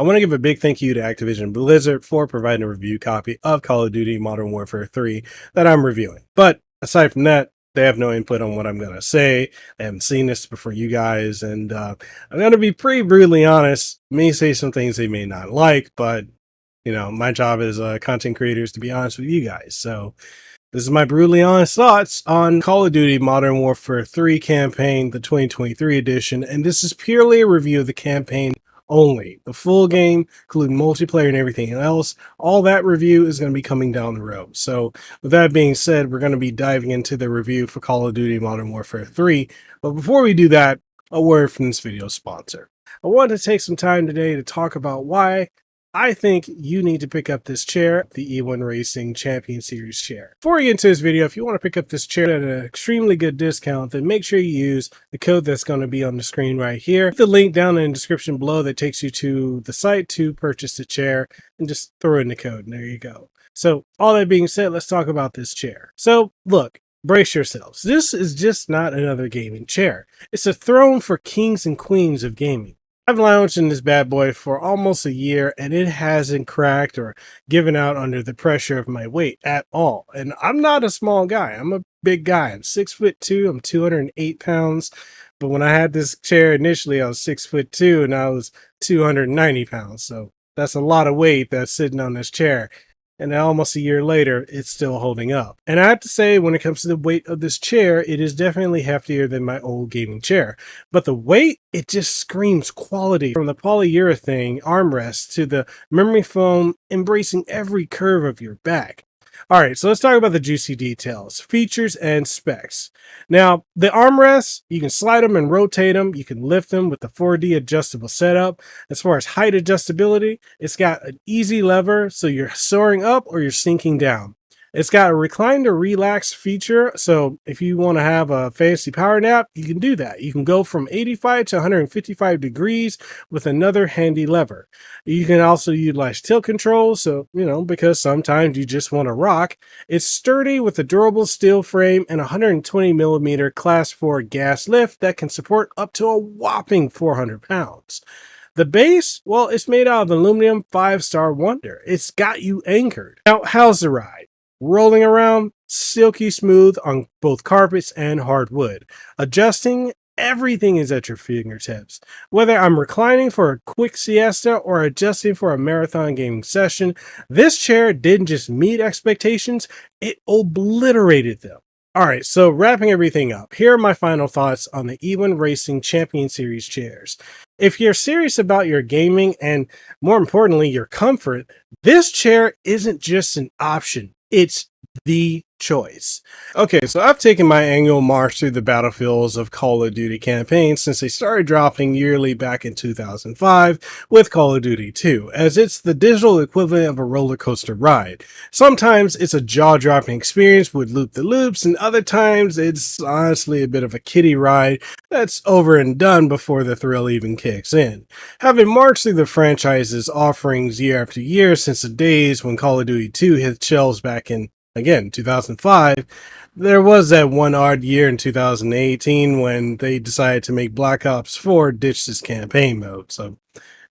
I want to give a big thank you to Activision-Blizzard for providing a review copy of Call of Duty Modern Warfare 3 that I'm reviewing. But aside from that, they have no input on what I'm going to say. I haven't seen this before you guys, and I'm going to be pretty brutally honest. May say some things they may not like, but, you know, my job as a content creator is to be honest with you guys. So this is my brutally honest thoughts on Call of Duty Modern Warfare 3 Campaign, the 2023 edition, and this is purely a review of the campaign only. The full game, including multiplayer and everything else, all that review is going to be coming down the road. So with that being said, we're going to be diving into the review for Call of Duty Modern Warfare 3. But before we do that, a word from this video's sponsor. I wanted to take some time today to talk about why I think you need to pick up this chair, the E1 Racing Champion Series chair. Before we get into this video, if you want to pick up this chair at an extremely good discount, then make sure you use the code that's going to be on the screen right here. The link down in the description below that takes you to the site to purchase the chair, and just throw in the code and there you go. So all that being said, let's talk about this chair. So look, brace yourselves. This is just not another gaming chair. It's a throne for kings and queens of gaming. I've lounged in this bad boy for almost a year and it hasn't cracked or given out under the pressure of my weight at all. And I'm not a small guy. I'm a big guy. I'm 6'2". I'm 208 pounds. But when I had this chair initially, I was 6'2" and I was 290 pounds. So that's a lot of weight that's sitting on this chair. And almost a year later, it's still holding up. And I have to say, when it comes to the weight of this chair, it is definitely heftier than my old gaming chair. But the weight, it just screams quality. From the polyurethane armrest to the memory foam embracing every curve of your back. All right, so let's talk about the juicy details, features, and specs. Now, the armrests, you can slide them and rotate them. You can lift them with the 4D adjustable setup. As far as height adjustability, it's got an easy lever, so you're soaring up or you're sinking down. It's got a recline to relax feature, so if you want to have a fancy power nap, you can do that. You can go from 85 to 155 degrees with another handy lever. You can also utilize tilt control, so, you know, because sometimes you just want to rock. It's sturdy with a durable steel frame and 120mm Class 4 gas lift that can support up to a whopping 400 pounds. The base, well, it's made out of aluminum 5-star wonder. It's got you anchored. Now, how's the ride? Rolling around, silky smooth on both carpets and hardwood. Adjusting, everything is at your fingertips. Whether I'm reclining for a quick siesta or adjusting for a marathon gaming session, this chair didn't just meet expectations, it obliterated them. Alright, so wrapping everything up, here are my final thoughts on the E1 Racing Champion Series chairs. If you're serious about your gaming and, more importantly, your comfort, this chair isn't just an option. It's the choice. Okay, so I've taken my annual march through the battlefields of Call of Duty campaign since they started dropping yearly back in 2005 with Call of Duty 2, as it's the digital equivalent of a roller coaster ride. Sometimes it's a jaw-dropping experience with loop-the-loops, and other times it's honestly a bit of a kiddie ride that's over and done before the thrill even kicks in. Having marched through the franchise's offerings year after year since the days when Call of Duty 2 hit shelves back in, again, 2005, there was that one odd year in 2018 when they decided to make Black Ops 4 ditch this campaign mode, so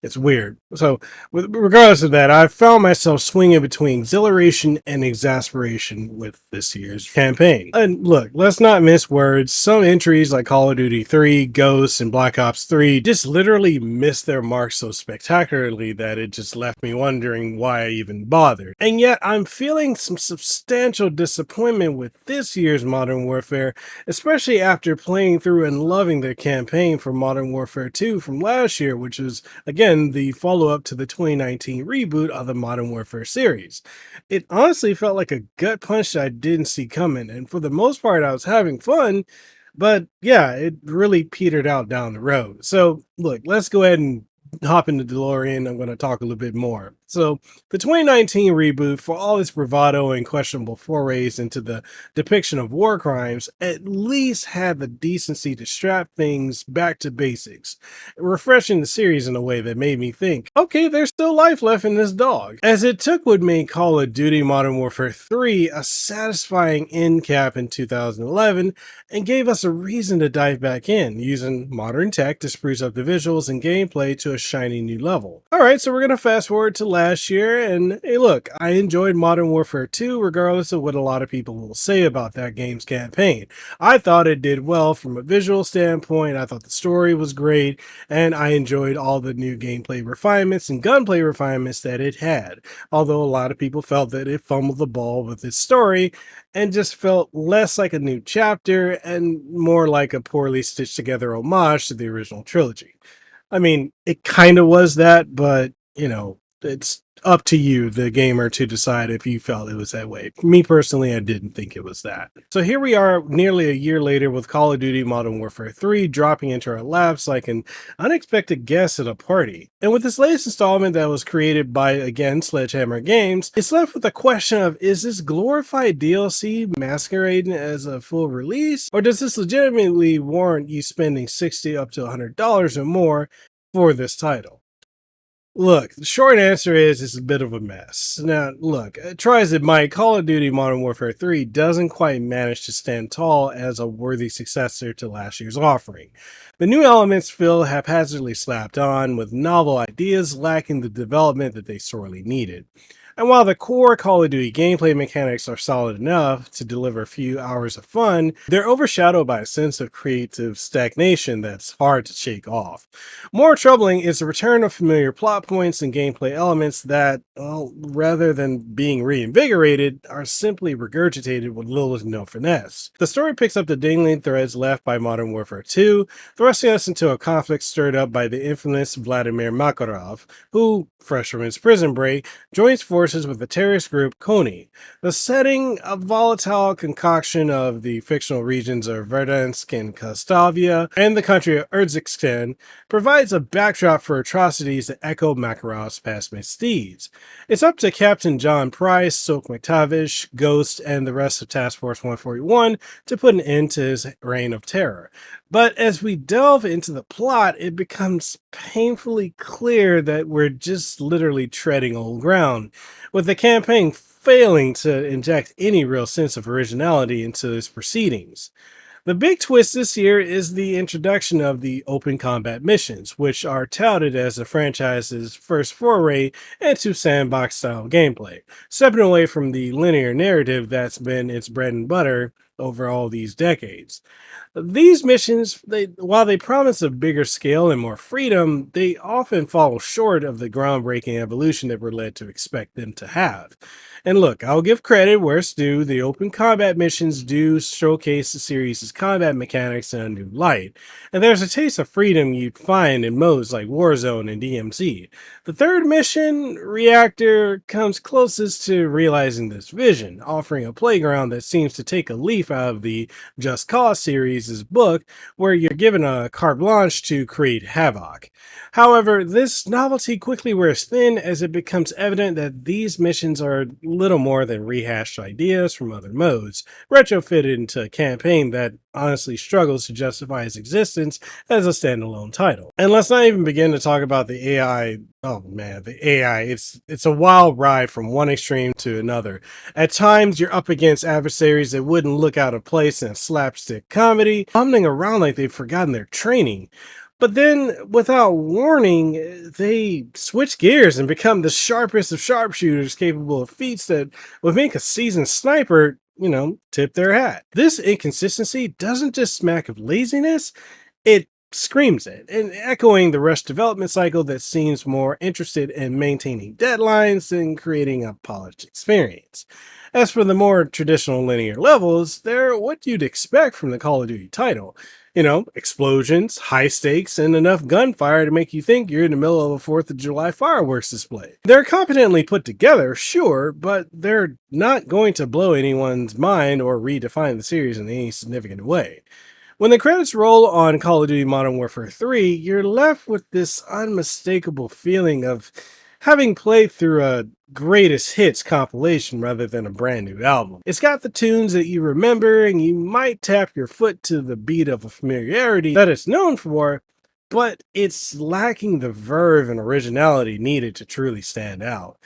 it's weird. So, regardless of that, I found myself swinging between exhilaration and exasperation with this year's campaign. And look, let's not miss words. Some entries like Call of Duty 3, Ghosts, and Black Ops 3 just literally missed their mark so spectacularly that it just left me wondering why I even bothered. And yet, I'm feeling some substantial disappointment with this year's Modern Warfare, especially after playing through and loving the campaign for Modern Warfare 2 from last year, which was, again, the follow-up to the 2019 reboot of the Modern Warfare series. It honestly felt like a gut punch that I didn't see coming, and for the most part I was having fun, but yeah, it really petered out down the road. So look, let's go ahead and hop into DeLorean. I'm going to talk a little bit more. So, the 2019 reboot, for all its bravado and questionable forays into the depiction of war crimes, at least had the decency to strap things back to basics, refreshing the series in a way that made me think, okay, there's still life left in this dog. As it took what made Call of Duty Modern Warfare 3 a satisfying end cap in 2011 and gave us a reason to dive back in, using modern tech to spruce up the visuals and gameplay to a shiny new level. Alright, so we're going to fast forward to last year, and hey look, I enjoyed Modern Warfare 2 regardless of what a lot of people will say about that game's campaign. I thought it did well from a visual standpoint, I thought the story was great, and I enjoyed all the new gameplay refinements and gunplay refinements that it had, although a lot of people felt that it fumbled the ball with its story and just felt less like a new chapter and more like a poorly stitched together homage to the original trilogy. I mean, it kind of was that, but it's up to you, the gamer, to decide if you felt it was that way. Me personally, I didn't think it was that. So here we are nearly a year later with Call of Duty Modern Warfare 3 dropping into our laps like an unexpected guest at a party. And with this latest installment that was created by, again, Sledgehammer Games, it's left with the question of, is this glorified DLC masquerading as a full release? Or does this legitimately warrant you spending $60 up to $100 or more for this title? Look, the short answer is it's a bit of a mess. Now, look, try as it might, Call of Duty Modern Warfare 3 doesn't quite manage to stand tall as a worthy successor to last year's offering. The new elements feel haphazardly slapped on, with novel ideas lacking the development that they sorely needed. And while the core Call of Duty gameplay mechanics are solid enough to deliver a few hours of fun, they're overshadowed by a sense of creative stagnation that's hard to shake off. More troubling is the return of familiar plot points and gameplay elements that, well, rather than being reinvigorated, are simply regurgitated with little to no finesse. The story picks up the dangling threads left by Modern Warfare 2, thrusting us into a conflict stirred up by the infamous Vladimir Makarov, who, fresh from his prison break, joins forces with the terrorist group Kony. The setting, a volatile concoction of the fictional regions of Verdansk and Kastavia and the country of Urzikstan, provides a backdrop for atrocities that echo Makarov's past misdeeds. It's up to Captain John Price, Sok McTavish, Ghost, and the rest of Task Force 141 to put an end to his reign of terror. But as we delve into the plot, it becomes painfully clear that we're just literally treading old ground, with the campaign failing to inject any real sense of originality into its proceedings. The big twist this year is the introduction of the open combat missions, which are touted as the franchise's first foray into sandbox-style gameplay, stepping away from the linear narrative that's been its bread and butter over all these decades. These missions, while they promise a bigger scale and more freedom, they often fall short of the groundbreaking evolution that we're led to expect them to have. And look, I'll give credit where it's due. The open combat missions do showcase the series' combat mechanics in a new light, and there's a taste of freedom you'd find in modes like Warzone and DMZ. The third mission, Reactor, comes closest to realizing this vision, offering a playground that seems to take a leaf out of the Just Cause series' book, where you're given a carte blanche to create havoc. However, this novelty quickly wears thin as it becomes evident that these missions are little more than rehashed ideas from other modes, retrofitted into a campaign that honestly struggles to justify its existence as a standalone title. And let's not even begin to talk about the AI. Oh man, the AI, it's a wild ride from one extreme to another. At times, you're up against adversaries that wouldn't look out of place in a slapstick comedy, fumbling around like they've forgotten their training. But then, without warning, they switch gears and become the sharpest of sharpshooters, capable of feats that would make a seasoned sniper, tip their hat. This inconsistency doesn't just smack of laziness, it screams it, and echoing the rushed development cycle that seems more interested in maintaining deadlines than creating a polished experience. As for the more traditional linear levels, they're what you'd expect from the Call of Duty title. Explosions, high stakes, and enough gunfire to make you think you're in the middle of a 4th of July fireworks display. They're competently put together, sure, but they're not going to blow anyone's mind or redefine the series in any significant way. When the credits roll on Call of Duty Modern Warfare 3, you're left with this unmistakable feeling of having played through a greatest hits compilation rather than a brand new album. It's got the tunes that you remember, and you might tap your foot to the beat of a familiarity that it's known for, but it's lacking the verve and originality needed to truly stand out.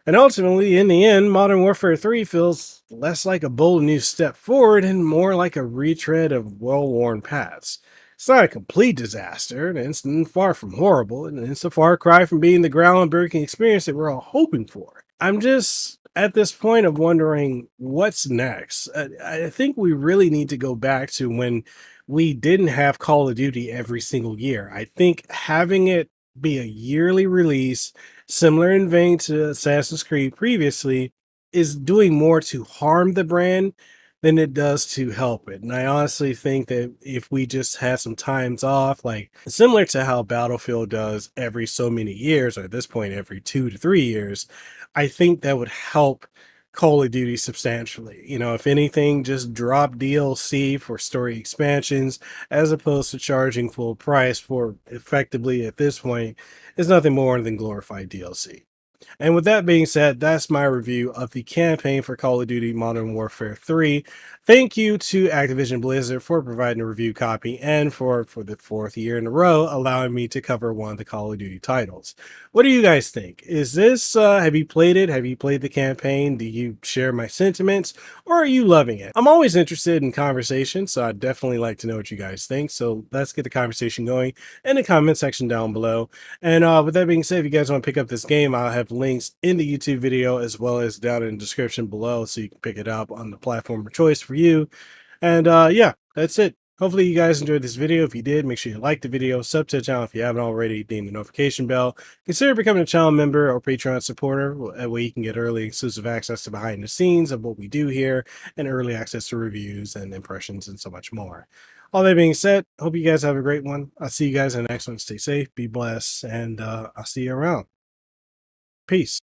And ultimately, in the end, Modern Warfare 3 feels less like a bold new step forward and more like a retread of well worn paths. It's not a complete disaster, and it's far from horrible, and it's a far cry from being the groundbreaking experience that we're all hoping for. I'm just at this point of wondering what's next. I think we really need to go back to when we didn't have Call of Duty every single year. I think having it be a yearly release, similar in vein to Assassin's Creed previously, is doing more to harm the brand than it does to help it. And I honestly think that if we just had some times off, like similar to how Battlefield does every so many years, or at this point, every 2 to 3 years, I think that would help Call of Duty substantially. If anything, just drop DLC for story expansions as opposed to charging full price for effectively at this point is nothing more than glorified DLC. And with that being said, that's my review of the campaign for Call of Duty Modern Warfare 3. Thank you to Activision-Blizzard for providing a review copy and for the fourth year in a row allowing me to cover one of the Call of Duty titles. What do you guys think? Is this, have you played it? Have you played the campaign? Do you share my sentiments? Or are you loving it? I'm always interested in conversation, so I'd definitely like to know what you guys think. So let's get the conversation going in the comment section down below. And with that being said, if you guys want to pick up this game, I'll have links in the YouTube video as well as down in the description below so you can pick it up on the platform of choice for you. And yeah, that's it. Hopefully you guys enjoyed this video. If you did, make sure you like the video, sub to the channel if you haven't already, ding the notification bell. Consider becoming a channel member or Patreon supporter. That way you can get early exclusive access to behind the scenes of what we do here and early access to reviews and impressions and so much more. All that being said, hope you guys have a great one. I'll see you guys in the next one. Stay safe, be blessed, and I'll see you around. Peace.